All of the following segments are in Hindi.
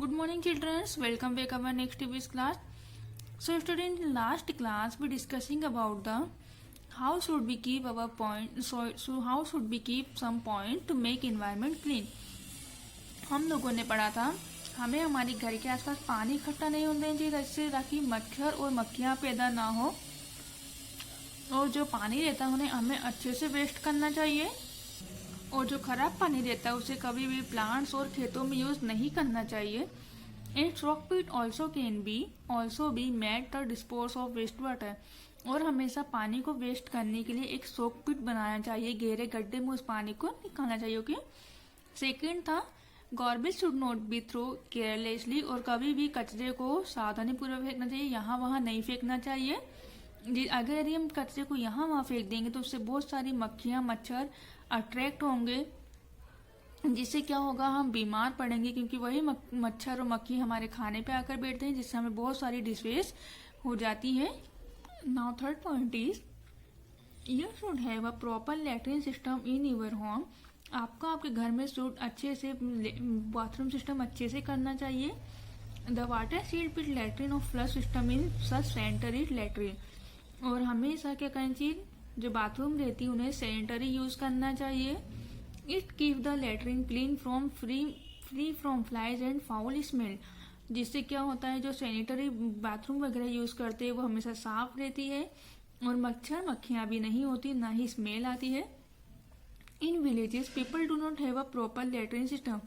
Good morning, children. Welcome back our next TV's class. So, student, in last class we discussing about the how should we keep our point. So how should we keep some point to make environment clean. हम लोगों ने पढ़ा था हमें हमारे घर के आसपास पानी इकट्ठा नहीं होना चाहिए जिससे ताकि मच्छर और मक्खियाँ पैदा ना हो, और जो पानी रहता है उन्हें हमें अच्छे से वेस्ट करना चाहिए, और जो खराब पानी रहता है उसे कभी भी प्लांट्स और खेतों में यूज नहीं करना चाहिए. And soak pit also can be made to dispose of waste water. और हमेशा पानी को वेस्ट करने के लिए एक सोक पिट बनाना चाहिए, गहरे गड्ढे में उस पानी को निकालना चाहिए. ओके. सेकेंड था garbage should not be throw carelessly. और कभी भी कचरे को सावधानी पूर्वक फेंकना चाहिए, यहाँ वहाँ नहीं फेंकना चाहिए. अगर हम कचरे को यहाँ वहाँ फेंक देंगे तो उससे बहुत सारी मक्खियाँ मच्छर अट्रैक्ट होंगे, जिससे क्या होगा, हम बीमार पड़ेंगे, क्योंकि वही मच्छर और मक्खी हमारे खाने पे आकर बैठते हैं, जिससे हमें बहुत सारी डिसीज हो जाती है. Now third point is you should have a proper latrine system in your home. आपका आपके घर में शुड अच्छे से बाथरूम सिस्टम अच्छे से करना चाहिए. The water sealed pit latrine और flush system in such sanitary latrine. और हमेशा क्या करना चाहिए, जो बाथरूम रहती है उन्हें सैनिटरी यूज करना चाहिए. It keep the latrine clean from free from flies and foul smell. जिससे क्या होता है, जो सैनिटरी बाथरूम वगैरह यूज करते हैं वो हमेशा साफ रहती है और मच्छर मक्खियां भी नहीं होती, ना ही स्मेल आती है. In villages people do not have a proper latrine system.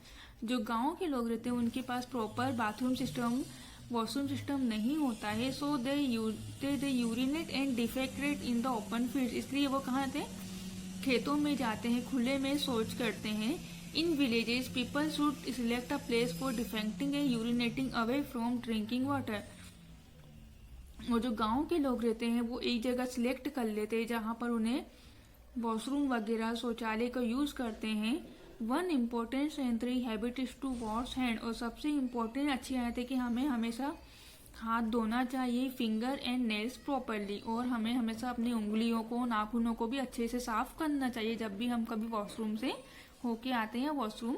जो गाँव के लोग रहते हैं उनके पास proper bathroom system washroom system नहीं होता है. So they urinate and defecate in the open field. इसलिए वो कहाँ जाते हैं, खेतों में जाते हैं, खुले में शौच करते हैं. In villages people should select a place for defecating and urinating away from drinking water. और जो गांव के लोग रहते हैं वो एक जगह सिलेक्ट कर लेते हैं जहाँ पर उन्हें वॉशरूम वगैरह शौचालय का यूज करते हैं. One important sanitary habit is to wash hand. और सबसे इम्पोर्टेंट अच्छी आदत है कि हमें हमेशा हाथ धोना चाहिए, फिंगर एंड नेल्स प्रॉपरली. और हमें हमेशा अपनी उंगलियों को नाखूनों को भी अच्छे से साफ करना चाहिए जब भी हम कभी वॉशरूम से होके आते हैं washroom.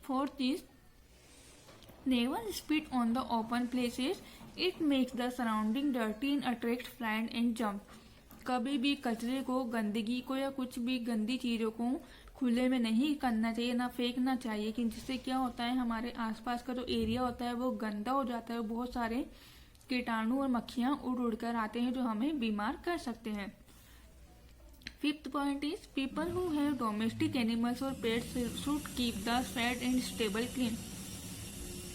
Fourth is never spit on the open places. It makes the surrounding dirty and attract flies and jump. कभी भी कचरे को, गंदगी को या कुछ भी गंदी चीजों को खुले में नहीं करना चाहिए, ना फेंकना चाहिए, कि जिससे क्या होता है, हमारे आसपास का जो एरिया होता है वो गंदा हो जाता है. बहुत सारे कीटाणु और मक्खियां उड़ उड़ कर आते हैं जो हमें बीमार कर सकते हैं. Fifth point is people who have domestic animals और pets should keep the shed and stable clean.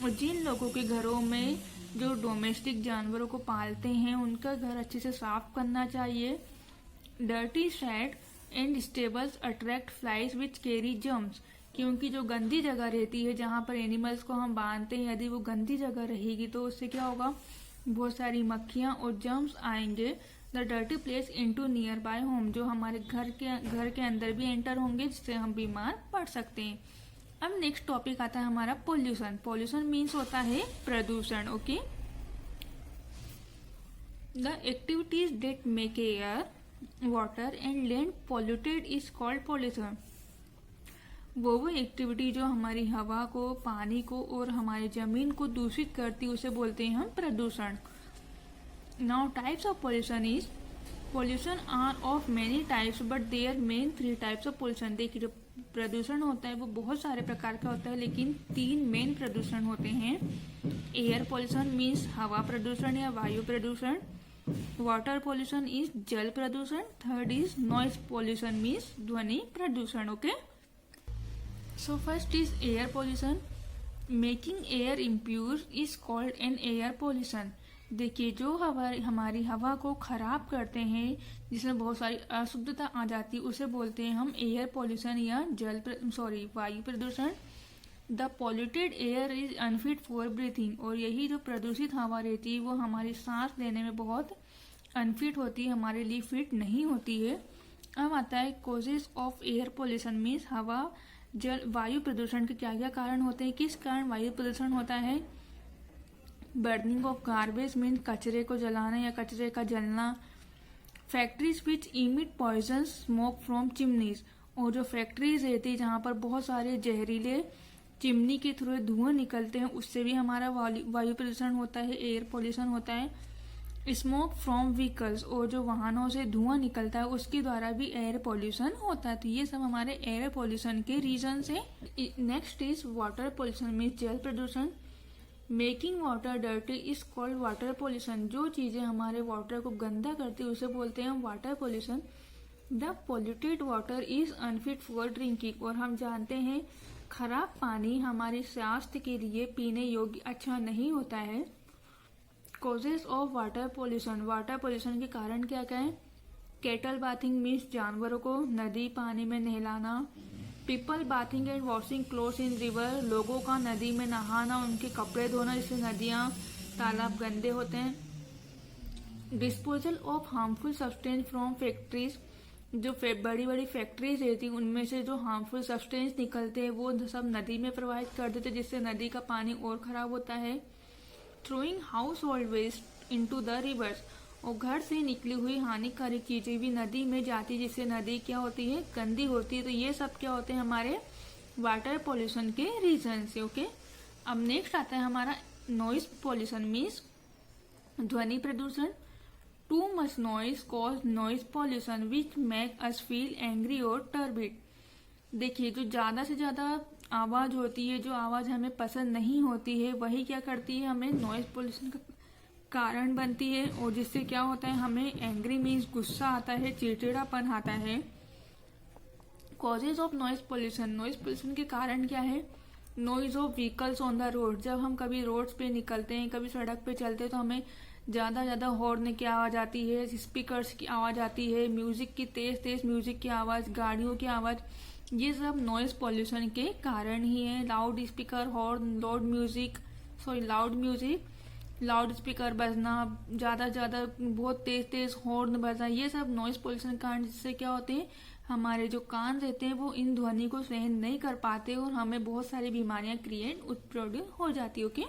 और जिन लोगों के घरों में जो डोमेस्टिक जानवरों को पालते हैं उनका घर अच्छे से साफ करना चाहिए. Dirty shed and stables attract flies which carry germs. क्योंकि जो गंदी जगह रहती है जहाँ पर एनिमल्स को हम बांधते हैं, यदि वो गंदी जगह रहेगी तो उससे क्या होगा, बहुत सारी मक्खियां और जर्म्स आएंगे. The dirty place into near by home. जो हमारे घर के अंदर भी एंटर होंगे, जिससे हम बीमार पड़ सकते हैं. अब नेक्स्ट टॉपिक आता है हमारा पोल्यूशन. पोल्यूशन मीन्स होता है प्रदूषण. Okay. The activities that make air water and land polluted is called pollution. वो एक्टिविटी जो हमारी हवा को, पानी को और हमारी जमीन को दूषित करती है उसे बोलते हैं हम प्रदूषण. Now types of pollution is pollution are of many types but there main 3 types of pollution. देखिए, जो प्रदूषण होता है वो बहुत सारे प्रकार का होता है, लेकिन 3 मेन प्रदूषण होते हैं. एयर पोल्यूशन मीन्स हवा प्रदूषण या वायु प्रदूषण. वाटर पोल्यूशन इज जल प्रदूषण. Third is noise pollution means ध्वनि प्रदूषण. Okay. So first is air pollution. Making air impure is called an air pollution. देखिए, जो हमारी हवा को खराब करते हैं, जिसमें बहुत सारी अशुद्धता आ जाती है, उसे बोलते हैं हम एयर पोल्यूशन या वायु प्रदूषण. The polluted air is unfit for breathing. और यही जो प्रदूषित हवा रहती है वो हमारी सांस लेने में बहुत अनफिट होती है, हमारे लिए फिट नहीं होती है. अब आता है causes of air pollution means हवा जल वायु प्रदूषण के क्या क्या कारण होते हैं, किस कारण वायु प्रदूषण होता है. बर्निंग ऑफ गार्बेज मीन कचरे को जलाना या कचरे का जलना. Factories which emit poison smoke from chimneys. और जो फैक्ट्रीज रहती है जहाँ पर बहुत सारे जहरीले चिमनी के थ्रू धुआं निकलते हैं, उससे भी हमारा वायु प्रदूषण होता है, एयर पोल्यूशन होता है। स्मोक फ्रॉम व्हीकल्स, और जो वाहनों से धुआं निकलता है उसके द्वारा भी एयर पोल्यूशन होता है। तो ये सब हमारे एयर पोल्यूशन के रीजन है। Next is water pollution means जल प्रदूषण। Making water dirty is called water pollution. जो चीजें हमारे वाटर को गंदा करती है उसे बोलते हैं water pollution. The polluted water is unfit for drinking, और हम जानते हैं खराब पानी हमारे स्वास्थ्य के लिए पीने योग्य अच्छा नहीं होता है। Causes of water pollution, water pollution के कारण क्या क्या है? केटल बाथिंग मीन्स जानवरों को नदी पानी में नहलाना। People bathing and washing clothes in river, लोगों का नदी में नहाना, उनके कपड़े धोना, जिससे नदियां तालाब गंदे होते हैं। Disposal of harmful substance from factories, जो बड़ी बड़ी फैक्ट्रीज रहती हैं उनमें से जो हार्मफुल सब्सटेंस निकलते हैं वो सब नदी में प्रवाहित कर देते हैं, जिससे नदी का पानी और खराब होता है। Throwing household waste into the rivers, और घर से निकली हुई हानिकारक चीजें भी नदी में जाती है, जिससे नदी क्या होती है? गंदी होती है। तो ये सब क्या होते हैं? हमारे वाटर पोल्यूशन के रीजन से। ओके, अब नेक्स्ट आता है हमारा नॉइज पोल्यूशन मीन्स ध्वनि प्रदूषण। Too much noise cause noise pollution which make us feel angry और टर्बिड। देखिए, जो ज्यादा से ज्यादा आवाज होती है, जो आवाज हमें पसंद नहीं होती है, वही क्या करती है? हमें नॉइज पोल्यूशन का कारण बनती है, और जिससे क्या होता है? हमें एंग्री मीन्स गुस्सा आता है, चिड़चिड़ापन आता है। Causes of noise pollution, noise pollution के कारण क्या है? Noise of vehicles on the road, जब हम कभी रोड्स पे निकलते हैं, कभी सड़क पे चलते हैं, तो हमें ज्यादा हॉर्न की आवाज आती है, स्पीकर्स की आवाज आती है, म्यूजिक की तेज म्यूजिक की आवाज, गाड़ियों की आवाज, ये सब नॉइज पोल्यूशन के कारण ही है। Loudspeaker, horn, loud music, loudspeaker बजना, ज्यादा बहुत तेज हॉर्न बजना, ये सब नॉइज पोल्यूशन के कारण, जिससे क्या होते हैं? हमारे जो कान रहते हैं वो इन ध्वनि को सहन नहीं कर पाते और हमें बहुत सारी बीमारियां प्रोड्यूस हो जाती है। Okay,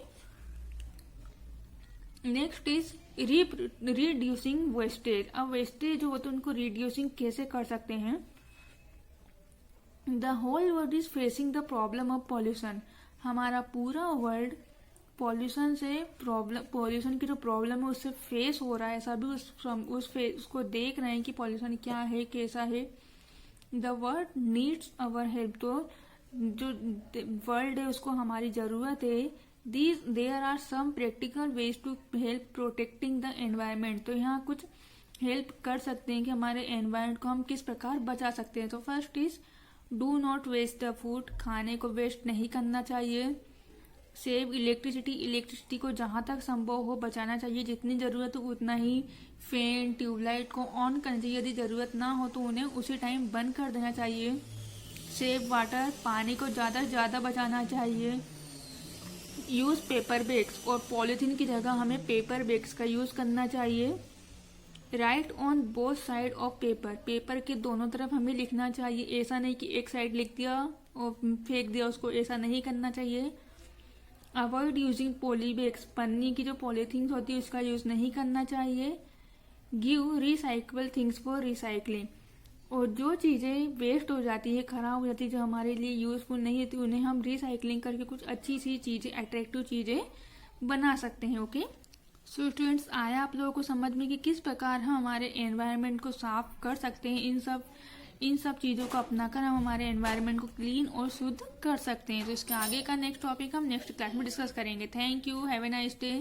next is reducing wastage. अब वेस्टेज जो होते हैं उनको रिड्यूसिंग कैसे कर सकते हैं? The whole world is facing the problem of pollution. हमारा पूरा वर्ल्ड पॉल्यूशन की जो प्रॉब्लम है उससे फेस हो रहा है। सभी उसको देख रहे हैं कि पॉल्यूशन क्या है, कैसा है। The world needs our help, तो जो वर्ल्ड है उसको हमारी जरूरत है। There are some practical ways to help protecting the environment, तो यहाँ कुछ हेल्प कर सकते हैं कि हमारे एनवायरमेंट को हम किस प्रकार बचा सकते हैं। तो first is do not waste the food, खाने को वेस्ट नहीं करना चाहिए। सेव इलेक्ट्रिसिटी को जहां तक संभव हो बचाना चाहिए, जितनी जरूरत हो उतना ही। फैन ट्यूबलाइट को ऑन करना चाहिए, यदि जरूरत ना हो तो उन्हें उसी टाइम बंद कर देना चाहिए। सेव वाटर, पानी को ज्यादा बचाना चाहिए। यूज पेपर बैग्स, और पॉलिथीन की जगह हमें पेपर बैग्स का यूज करना चाहिए। Right on both side of paper के दोनों तरफ हमें लिखना चाहिए, ऐसा नहीं कि एक साइड लिख दिया और फेंक दिया उसको, ऐसा नहीं करना चाहिए। अवॉइड यूजिंग पॉली बैग्स, पन्नी की जो पॉलीथीन्स होती है उसका यूज नहीं करना चाहिए। Give recyclable things for recycling, और जो चीजें वेस्ट हो जाती है, खराब हो जाती है, जो हमारे लिए यूजफुल नहीं होती, उन्हें हम रिसाइकलिंग करके कुछ अच्छी सी चीजें, अट्रैक्टिव चीजें बना सकते हैं। ओके, सो स्टूडेंट्स, आया आप लोगों को समझ में कि किस प्रकार हम हमारे एनवायरनमेंट को साफ कर सकते हैं। इन सब चीजों को अपनाकर हम हमारे एनवायरनमेंट को क्लीन और शुद्ध कर सकते हैं। तो इसके आगे का नेक्स्ट टॉपिक हम नेक्स्ट क्लास में डिस्कस करेंगे। Thank you, have a nice day.